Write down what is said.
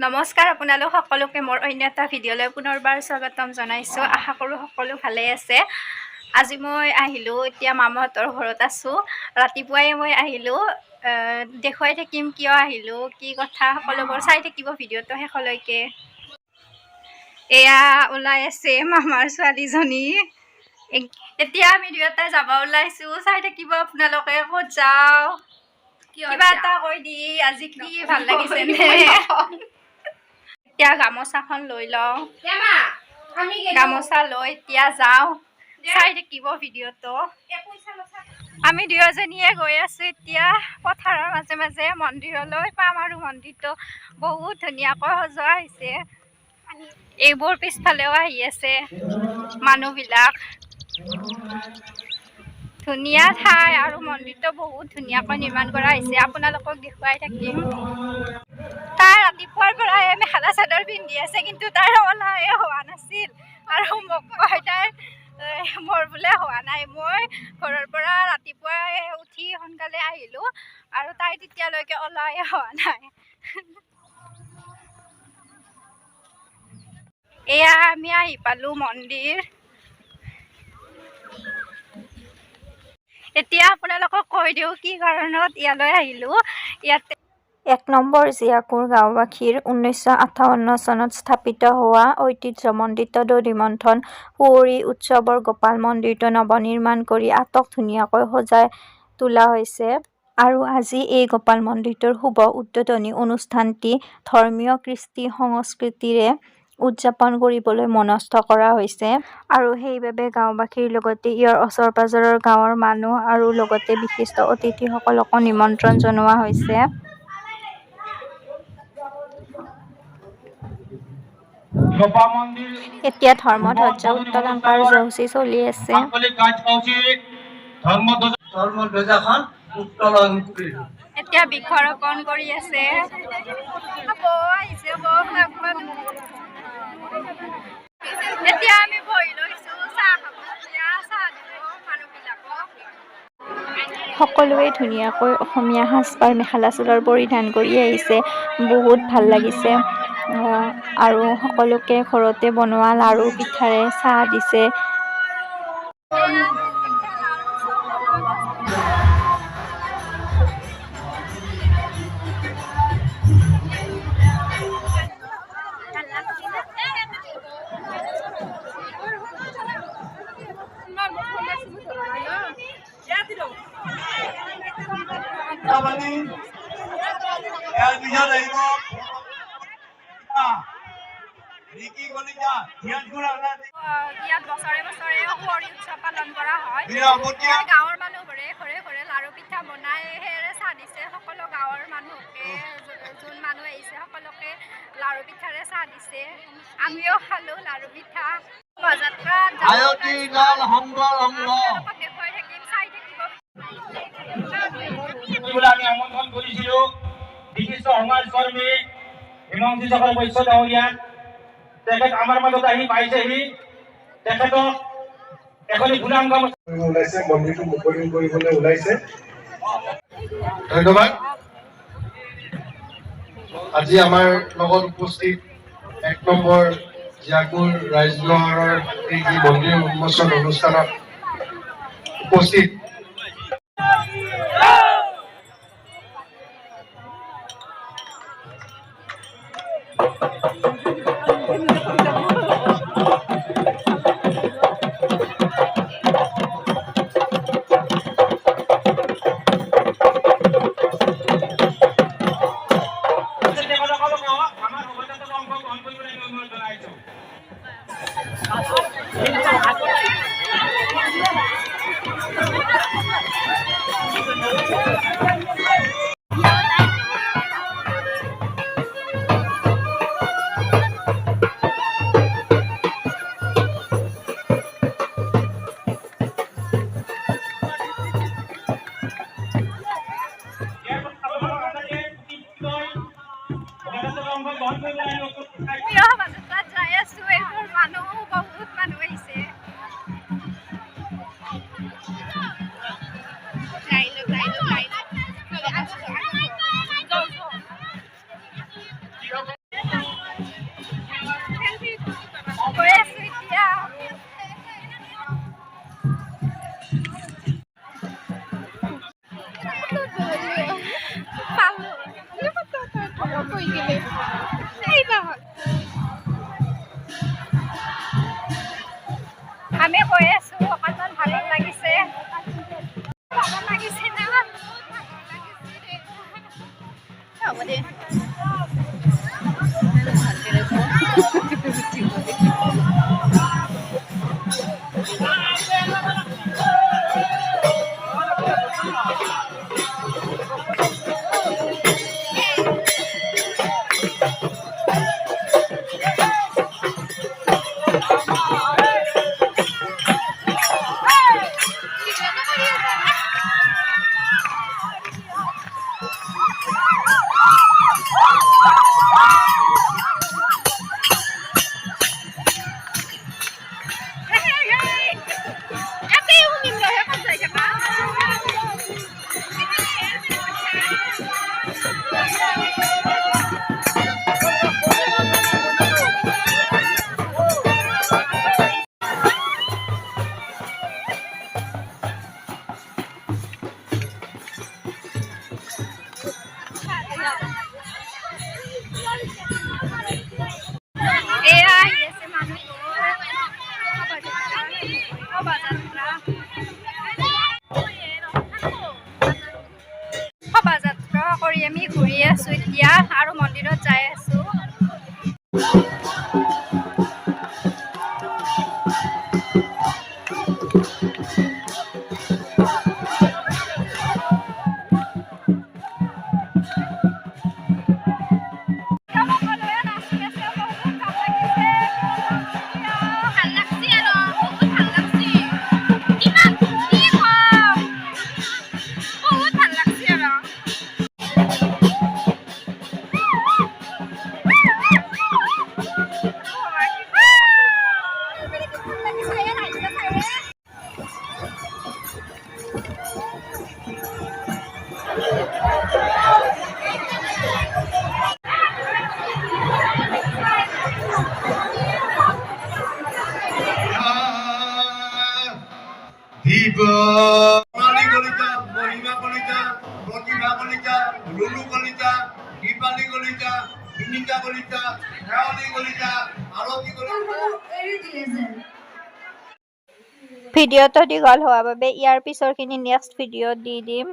নমস্কাৰ আপোনালোক সকলোকে মোৰ অন্য এটা ভিডিঅ'লৈ পুনৰবাৰ স্বাগতম জনাইছোঁ। আশা কৰোঁ সকলো ভালে আছে। আজি মই আহিলোঁ, এতিয়া মামাহঁতৰ ঘৰত আছোঁ। ৰাতিপুৱাই মই আহিলোঁ, দেখুৱাই থাকিম কিয় আহিলোঁ, কি কথা সকলোবোৰ চাই থাকিব ভিডিঅ'টো শেষলৈকে। এয়া ওলাই আছে মামাৰ ছোৱালীজনী। এতিয়া আমি দুয়োটাই যাব ওলাইছোঁ, চাই থাকিব আপোনালোকে। ক'ত যাওঁ কিবা এটা কৈ দি, আজি কি ভাল লাগিছে নে? এতিয়া গামোচাখন লৈ লওঁ, গামোচা লৈ এতিয়া যাওঁ, চাই থাকিব ভিডিঅ'টো। আমি দুয়োজনীয়ে গৈ আছোঁ এতিয়া পথাৰৰ মাজে মাজে মন্দিৰলৈ পাম, আৰু মন্দিৰটো বহুত ধুনীয়াকৈ সজোৱা হৈছে। এইবোৰ পিছফালেও আহি আছে মানুহবিলাক। ধুনীয়া ঠাই, আৰু মন্দিৰটো বহুত ধুনীয়াকৈ নিৰ্মাণ কৰা হৈছে, আপোনালোকক দেখুৱাই থাকিম। তাই ৰাতিপুৱাৰ পৰাই মেখেলা চাদৰ পিন্ধি আছে, কিন্তু তাইৰ ওলাই হোৱা নাছিল, আৰু মোক কয় তাই মোৰ বোলে হোৱা নাই। মই ঘৰৰ পৰা ৰাতিপুৱাই উঠি সোনকালে আহিলোঁ, আৰু তাই তেতিয়ালৈকে ওলাই হোৱা নাই। এয়া আমি আহি পালোঁ মন্দিৰ। এতিয়া আপোনালোকক কৈ দিওঁ কি কাৰণত ইয়ালৈ আহিলোঁ। ইয়াতে ১ নম্বৰ জীয়াকুৰ গাঁওবাসীৰ ১৯৫৮ চনত স্থাপিত হোৱা ঐতিহ্যমণ্ডিত দধিমন্থন কুঁৱৰী উৎসৱৰ গোপাল মন্দিৰটো নৱনিৰ্মাণ কৰি আটক ধুনীয়াকৈ সজাই তোলা হৈছে। আৰু আজি এই গোপাল মন্দিৰটোৰ শুভ উদ্বোধনী অনুষ্ঠানটি ধৰ্মীয় কৃষ্টি সংস্কৃতিৰে উদযাপন কৰিবলৈ মনস্থ কৰা হৈছে, আৰু সেইবাবে গাঁওবাসীৰ লগতে ইয়াৰ ওচৰ পাজৰৰ গাঁৱৰ মানুহ আৰু লগতে বিশিষ্ট অতিথিসকলকো নিমন্ত্ৰণ জনোৱা হৈছে। এতিয়া ধৰ্মধ্বজা উত্তোলন কাৰ্যসূচী চলি আছে। এতিয়া বৃক্ষৰোপণ কৰি আছে। এতিয়া আমি বহি লৈছোঁ, চাহ খাব, চাহ দিব মানুহবিলাকক। সকলোৱে ধুনীয়াকৈ অসমীয়া সাজপাৰ মেখেলা চাদৰ পৰিধান কৰি আহিছে, বহুত ভাল লাগিছে। আৰু সকলোকে ঘৰতে বনোৱা লাড়ু পিঠাৰে চাহ দিছে। ইয়াত বছৰে বছৰে কুঁৱৰী উৎসৱ পালন কৰা হয়। গাঁৱৰ মানুহবোৰে ঘৰে ঘৰে লাড়ু পিঠা বনাই সেৰে চাহ দিছে। সকলো গাঁৱৰ মানুহকে, যোন মানুহ আহিছে সকলোকে লাড়ু পিঠাৰে চাহ দিছে। আমিও খালোঁ লাড়ু পিঠা। শোভাযাত্ৰাত দেখুৱাই থাকিম, চাই থাকিব। আমি আমন্ত্ৰণ কৰিছিলোঁ বিশিষ্ট সমাজকৰ্মী হিমন্তী চক্ৰ বৈশ্য ডাঙৰীয়া। তেখেত আমাৰ মাজত আহি পাইছেহি। তেখেতক এখনি গুলাম গামোচা ওলাইছে, মন্দিৰটো মুকলি কৰিবলৈ ওলাইছে। ধন্যবাদ। আজি আমাৰ লগত উপস্থিত ১ নম্বৰ জীয়াকুৰ ৰাজনগৰৰ এই মন্দিৰ উন্মোচন অনুষ্ঠানত উপস্থিত শোভাযাত্ৰাত যাই আছোঁ। এইবোৰ মানুহ, বহুত মানুহ আহিছে। আমি গৈ আছো অকণমান ভালো লাগিছে ভালো লাগিছে না হ'ব দে শোভাযাত্ৰা কৰি আমি ঘূৰি আছো এতিয়া আৰু মন্দিৰত যাই আছো সোণালী কলিতা, মহিমা কলিতা, প্ৰতিভা কলিতা, ৰুলু কলিতা, দীপালী কলিতা, বিনিতা কলিতা, শেৱালী কলিতা, আৰতী কলিতা। ভিডিঅ'টো দীঘল হোৱাৰ বাবে ইয়াৰ পিছৰখিনি নেক্সট ভিডিঅ'ত দি দিম